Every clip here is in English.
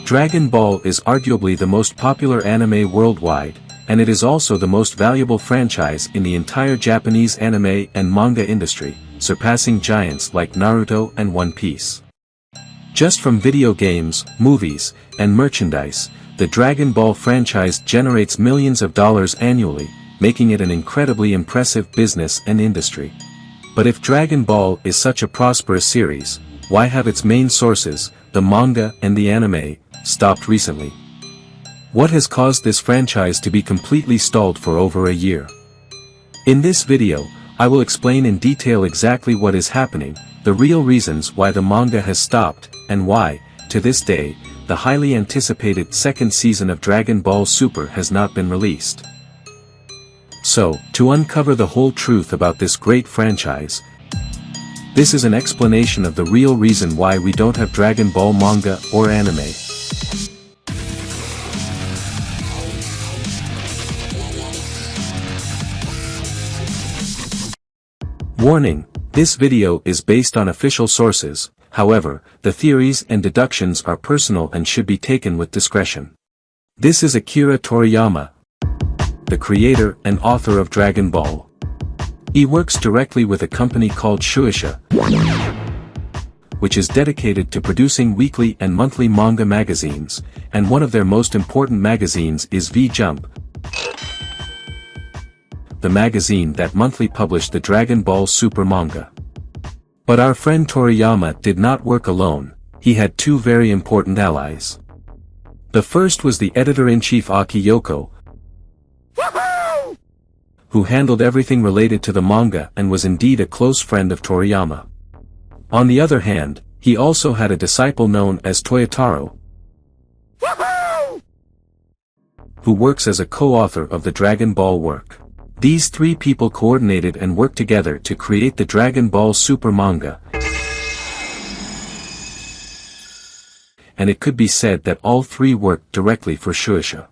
Dragon Ball is arguably the most popular anime worldwide, and it is also the most valuable franchise in the entire Japanese anime and manga industry, surpassing giants like Naruto and One Piece. Just from video games, movies, and merchandise, the Dragon Ball franchise generates millions of dollars annually, making it an incredibly impressive business and industry. But if Dragon Ball is such a prosperous series, why have its main sources, the manga and the anime, stopped recently? What has caused this franchise to be completely stalled for over a year? In this video, I will explain in detail exactly what is happening, the real reasons why the manga has stopped, and why, to this day, the highly anticipated second season of Dragon Ball Super has not been released. So, to uncover the whole truth about this great franchise, this is an explanation of the real reason why we don't have Dragon Ball manga or anime. Warning: this video is based on official sources, however, the theories and deductions are personal and should be taken with discretion. This is Akira Toriyama, the creator and author of Dragon Ball. He works directly with a company called Shueisha, which is dedicated to producing weekly and monthly manga magazines, and one of their most important magazines is V-Jump, the magazine that monthly published the Dragon Ball Super manga. But our friend Toriyama did not work alone, he had two very important allies. The first was the editor-in-chief Aki Yoko, who handled everything related to the manga and was indeed a close friend of Toriyama. On the other hand, he also had a disciple known as Toyotaro, who works as a co-author of the Dragon Ball work. These three people coordinated and worked together to create the Dragon Ball Super manga, and it could be said that all three worked directly for Shueisha.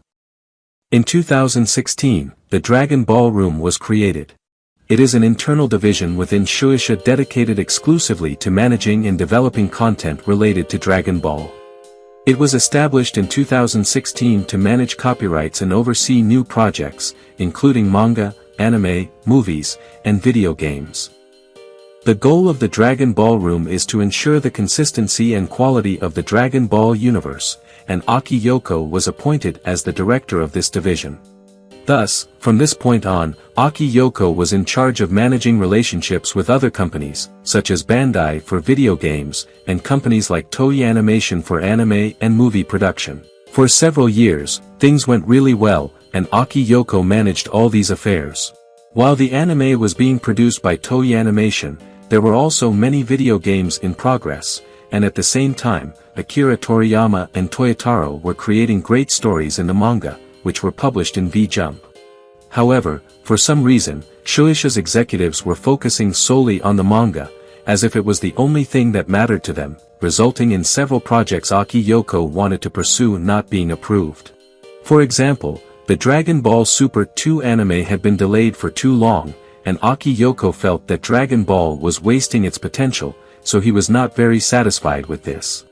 In 2016, the Dragon Ball Room was created. It is an internal division within Shueisha dedicated exclusively to managing and developing content related to Dragon Ball. It was established in 2016 to manage copyrights and oversee new projects, including manga, anime, movies, and video games. The goal of the Dragon Ball Room is to ensure the consistency and quality of the Dragon Ball universe, and Aki Yoko was appointed as the director of this division. Thus, from this point on, Aki Yoko was in charge of managing relationships with other companies, such as Bandai for video games, and companies like Toei Animation for anime and movie production. For several years, things went really well, and Aki Yoko managed all these affairs. While the anime was being produced by Toei Animation, there were also many video games in progress, and at the same time, Akira Toriyama and Toyotaro were creating great stories in the manga, which were published in V-Jump. However, for some reason, Shueisha's executives were focusing solely on the manga, as if it was the only thing that mattered to them, resulting in several projects Aki Yoko wanted to pursue not being approved. For example, the Dragon Ball Super 2 anime had been delayed for too long, and Aki Yoko felt that Dragon Ball was wasting its potential, so he was not very satisfied with this.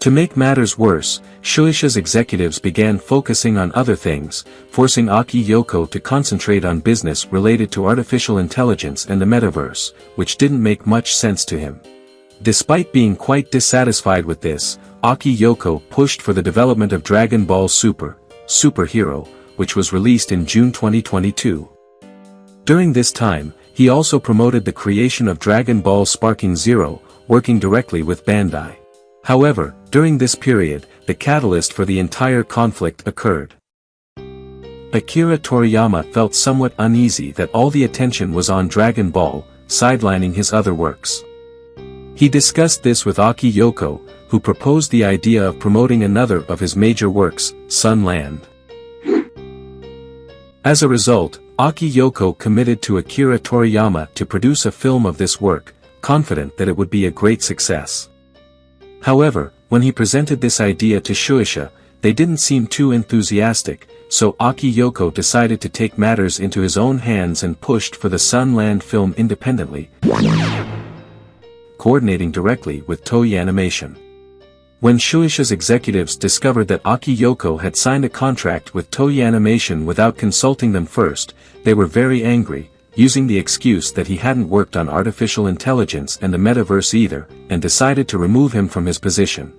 To make matters worse, Shueisha's executives began focusing on other things, forcing Aki Yoko to concentrate on business related to artificial intelligence and the metaverse, which didn't make much sense to him. Despite being quite dissatisfied with this, Aki Yoko pushed for the development of Dragon Ball Super, Superhero, which was released in June 2022. During this time, he also promoted the creation of Dragon Ball Sparking Zero, working directly with Bandai. However, during this period, the catalyst for the entire conflict occurred. Akira Toriyama felt somewhat uneasy that all the attention was on Dragon Ball, sidelining his other works. He discussed this with Aki Yoko, who proposed the idea of promoting another of his major works, Sunland. As a result, Aki Yoko committed to Akira Toriyama to produce a film of this work, confident that it would be a great success. However, when he presented this idea to Shueisha, they didn't seem too enthusiastic, so Aki Yoko decided to take matters into his own hands and pushed for the Sunland film independently, coordinating directly with Toei Animation. When Shueisha's executives discovered that Aki Yoko had signed a contract with Toei Animation without consulting them first, they were very angry, using the excuse that he hadn't worked on artificial intelligence and the metaverse either, and decided to remove him from his position.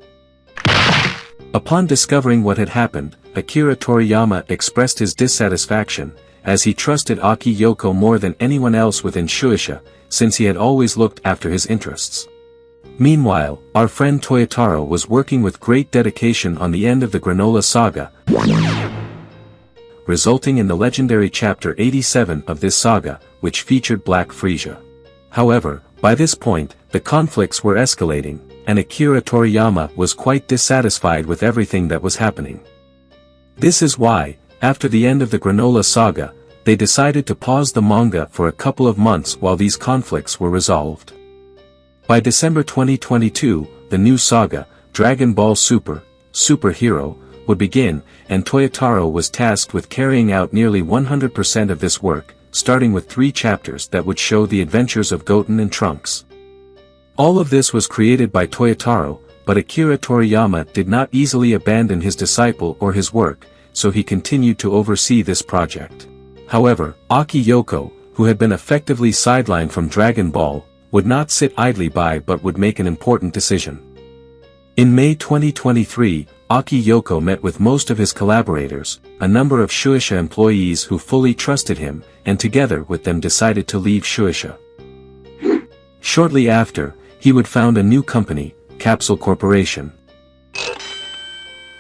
Upon discovering what had happened, Akira Toriyama expressed his dissatisfaction, as he trusted Aki Yoko more than anyone else within Shueisha, since he had always looked after his interests. Meanwhile, our friend Toyotaro was working with great dedication on the end of the Granola saga, resulting in the legendary chapter 87 of this saga, which featured Black Frisia. However, by this point, the conflicts were escalating, and Akira Toriyama was quite dissatisfied with everything that was happening. This is why, after the end of the Granola saga, they decided to pause the manga for a couple of months while these conflicts were resolved. By December 2022, the new saga, Dragon Ball Super, Super Hero, would begin, and Toyotaro was tasked with carrying out nearly 100% of this work, starting with 3 chapters that would show the adventures of Goten and Trunks. All of this was created by Toyotaro, but Akira Toriyama did not easily abandon his disciple or his work, so he continued to oversee this project. However, Aki Yoko, who had been effectively sidelined from Dragon Ball, would not sit idly by but would make an important decision. In May 2023, Aki Yoko met with most of his collaborators, a number of Shueisha employees who fully trusted him, and together with them decided to leave Shueisha. Shortly after, he would found a new company, Capsule Corporation.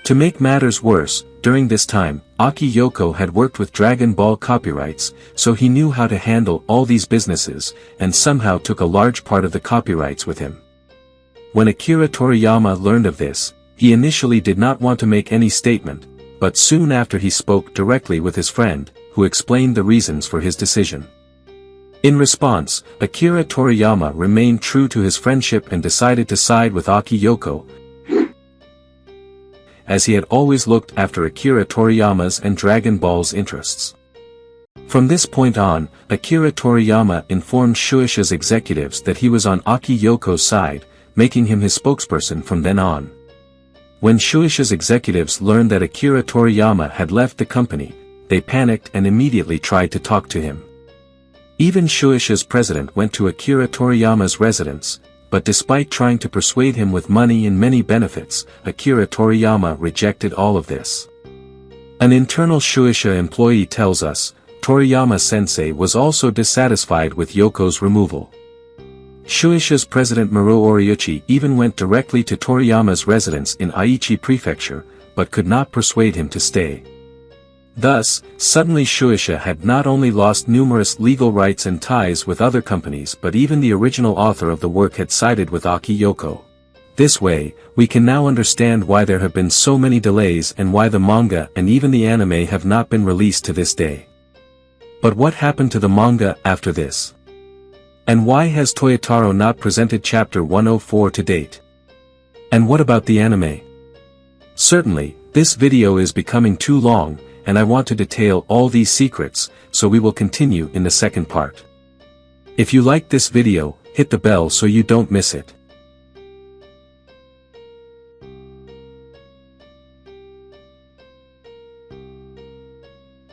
To make matters worse, during this time, Aki Yoko had worked with Dragon Ball copyrights, so he knew how to handle all these businesses, and somehow took a large part of the copyrights with him. When Akira Toriyama learned of this, he initially did not want to make any statement, but soon after he spoke directly with his friend, who explained the reasons for his decision. In response, Akira Toriyama remained true to his friendship and decided to side with Aki Yoko, as he had always looked after Akira Toriyama's and Dragon Ball's interests. From this point on, Akira Toriyama informed Shueisha's executives that he was on Aki Yoko's side, making him his spokesperson from then on. When Shueisha's executives learned that Akira Toriyama had left the company, they panicked and immediately tried to talk to him. Even Shueisha's president went to Akira Toriyama's residence, but despite trying to persuade him with money and many benefits, Akira Toriyama rejected all of this. An internal Shueisha employee tells us, Toriyama-sensei was also dissatisfied with Yoko's removal. Shueisha's president Muro Oriuchi even went directly to Toriyama's residence in Aichi Prefecture, but could not persuade him to stay. Thus, suddenly Shueisha had not only lost numerous legal rights and ties with other companies but even the original author of the work had sided with Aki Yoko. This way, we can now understand why there have been so many delays and why the manga and even the anime have not been released to this day. But what happened to the manga after this? And why has Toyotaro not presented chapter 104 to date? And what about the anime? Certainly, this video is becoming too long, and I want to detail all these secrets, so we will continue in the second part. If you liked this video, hit the bell so you don't miss it.